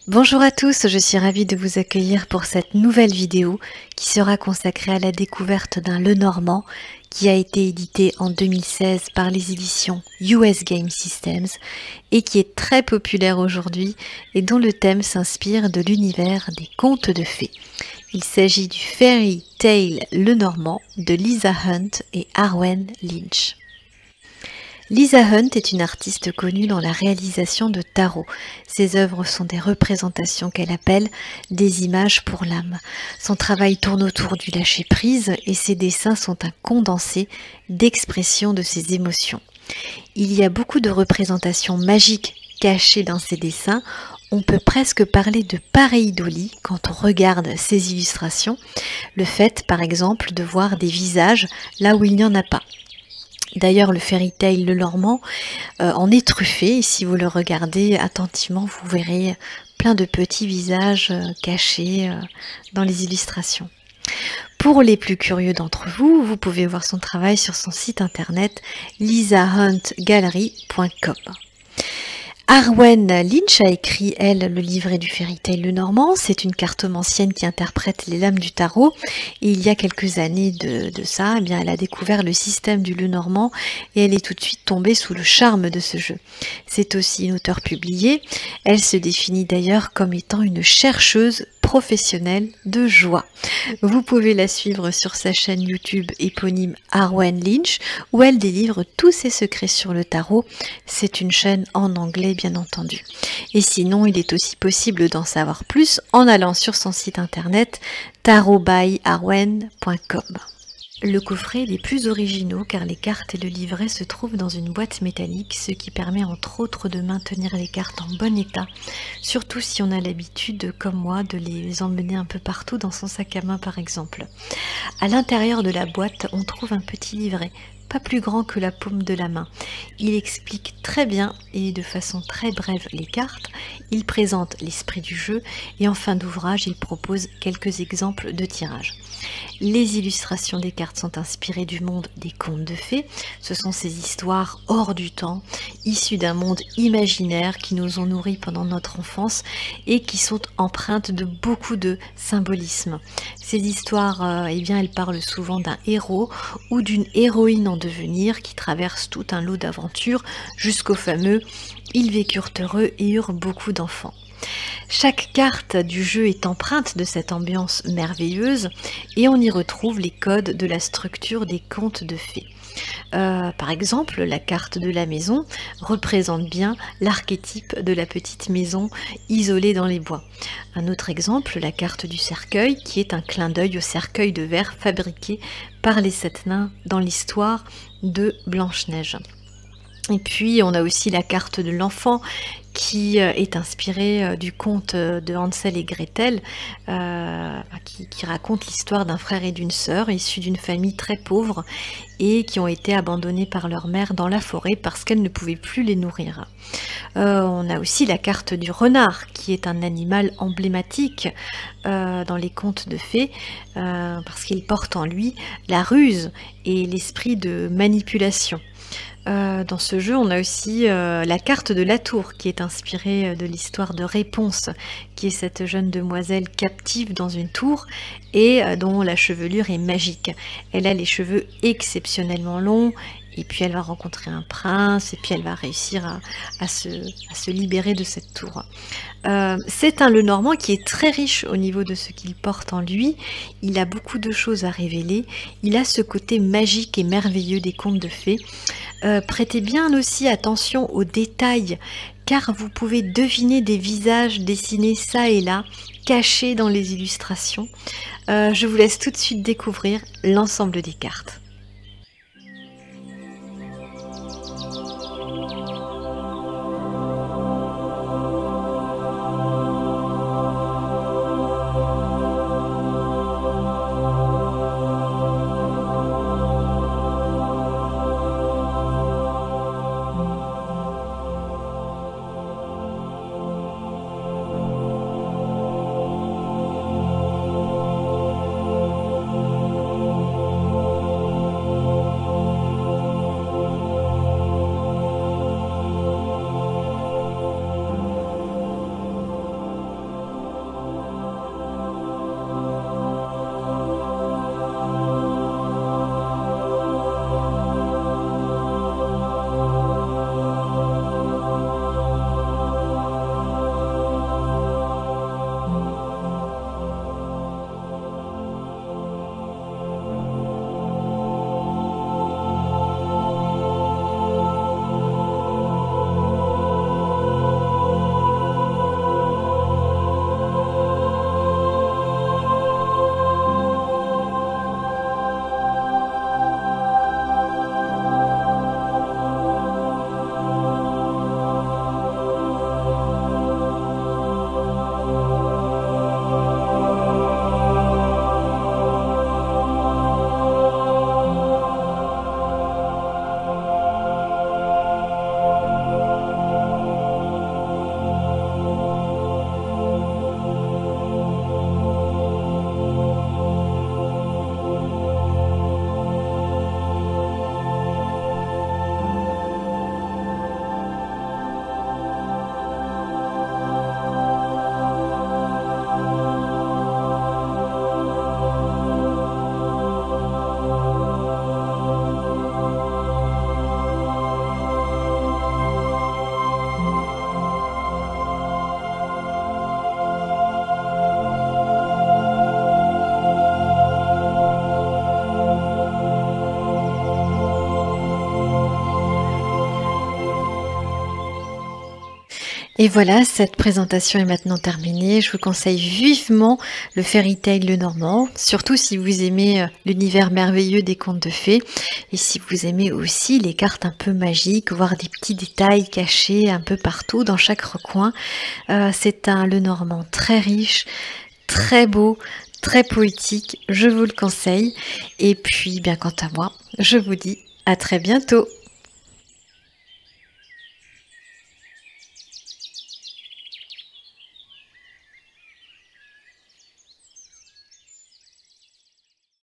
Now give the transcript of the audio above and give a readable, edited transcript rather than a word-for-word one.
Bonjour à tous, je suis ravie de vous accueillir pour cette nouvelle vidéo qui sera consacrée à la découverte d'un Lenormand qui a été édité en 2016 par les éditions US Game Systems et qui est très populaire aujourd'hui et dont le thème s'inspire de l'univers des contes de fées. Il s'agit du Fairy Tale Lenormand de Lisa Hunt et Arwen Lynch. Lisa Hunt est une artiste connue dans la réalisation de tarot. Ses œuvres sont des représentations qu'elle appelle des images pour l'âme. Son travail tourne autour du lâcher-prise et ses dessins sont un condensé d'expression de ses émotions. Il y a beaucoup de représentations magiques cachées dans ses dessins. On peut presque parler de pareidolie quand on regarde ses illustrations. Le fait, par exemple, de voir des visages là où il n'y en a pas. D'ailleurs, le Fairy Tale Lenormand en est truffé, et si vous le regardez attentivement, vous verrez plein de petits visages cachés dans les illustrations. Pour les plus curieux d'entre vous, vous pouvez voir son travail sur son site internet lisahuntgallery.com. Arwen Lynch a écrit, elle, le livret du Fairy Tale Lenormand. C'est une cartomancienne qui interprète les lames du tarot. Et il y a quelques années de ça, eh bien, elle a découvert le système du Lenormand et elle est tout de suite tombée sous le charme de ce jeu. C'est aussi une auteure publiée. Elle se définit d'ailleurs comme étant une chercheuse professionnelle de joie. Vous pouvez la suivre sur sa chaîne YouTube éponyme Arwen Lynch où elle délivre tous ses secrets sur le tarot. C'est une chaîne en anglais bien entendu. Et sinon, il est aussi possible d'en savoir plus en allant sur son site internet tarotbyarwen.com. Le coffret est des plus originaux car les cartes et le livret se trouvent dans une boîte métallique, ce qui permet entre autres de maintenir les cartes en bon état, surtout si on a l'habitude, comme moi, de les emmener un peu partout dans son sac à main par exemple. À l'intérieur de la boîte, on trouve un petit livret, pas plus grand que la paume de la main. Il explique très bien et de façon très brève les cartes, il présente l'esprit du jeu et en fin d'ouvrage, il propose quelques exemples de tirage. Les illustrations des cartes sont inspirées du monde des contes de fées. Ce sont ces histoires hors du temps, issues d'un monde imaginaire qui nous ont nourris pendant notre enfance et qui sont empreintes de beaucoup de symbolisme. Ces histoires, eh bien, elles parlent souvent d'un héros ou d'une héroïne en devenir qui traverse tout un lot d'aventures jusqu'au fameux « Ils vécurent heureux et eurent beaucoup d'enfants ». Chaque carte du jeu est empreinte de cette ambiance merveilleuse et on y retrouve les codes de la structure des contes de fées. Par exemple, la carte de la maison représente bien l'archétype de la petite maison isolée dans les bois. Un autre exemple, la carte du cercueil, qui est un clin d'œil au cercueil de verre fabriqué par les 7 nains dans l'histoire de Blanche-Neige. Et puis on a aussi la carte de l'enfant qui est inspirée du conte de Hansel et Gretel, qui raconte l'histoire d'un frère et d'une sœur issus d'une famille très pauvre et qui ont été abandonnés par leur mère dans la forêt parce qu'elle ne pouvait plus les nourrir. On a aussi la carte du renard qui est un animal emblématique dans les contes de fées parce qu'il porte en lui la ruse et l'esprit de manipulation. Dans ce jeu, on a aussi la carte de la tour qui est inspirée de l'histoire de Réponse, qui est cette jeune demoiselle captive dans une tour et dont la chevelure est magique. Elle a les cheveux exceptionnellement longs et puis elle va rencontrer un prince et puis elle va réussir à se libérer de cette tour. C'est un Lenormand qui est très riche au niveau de ce qu'il porte en lui. Il a beaucoup de choses à révéler. Il a ce côté magique et merveilleux des contes de fées. Prêtez bien aussi attention aux détails car vous pouvez deviner des visages dessinés ça et là, cachés dans les illustrations. Je vous laisse tout de suite découvrir l'ensemble des cartes. Et voilà, cette présentation est maintenant terminée. Je vous conseille vivement le Fairy Tail Lenormand, surtout si vous aimez l'univers merveilleux des contes de fées et si vous aimez aussi les cartes un peu magiques, voire des petits détails cachés un peu partout dans chaque recoin. C'est un Lenormand très riche, très beau, très poétique. Je vous le conseille. Et puis, bien quant à moi, je vous dis à très bientôt.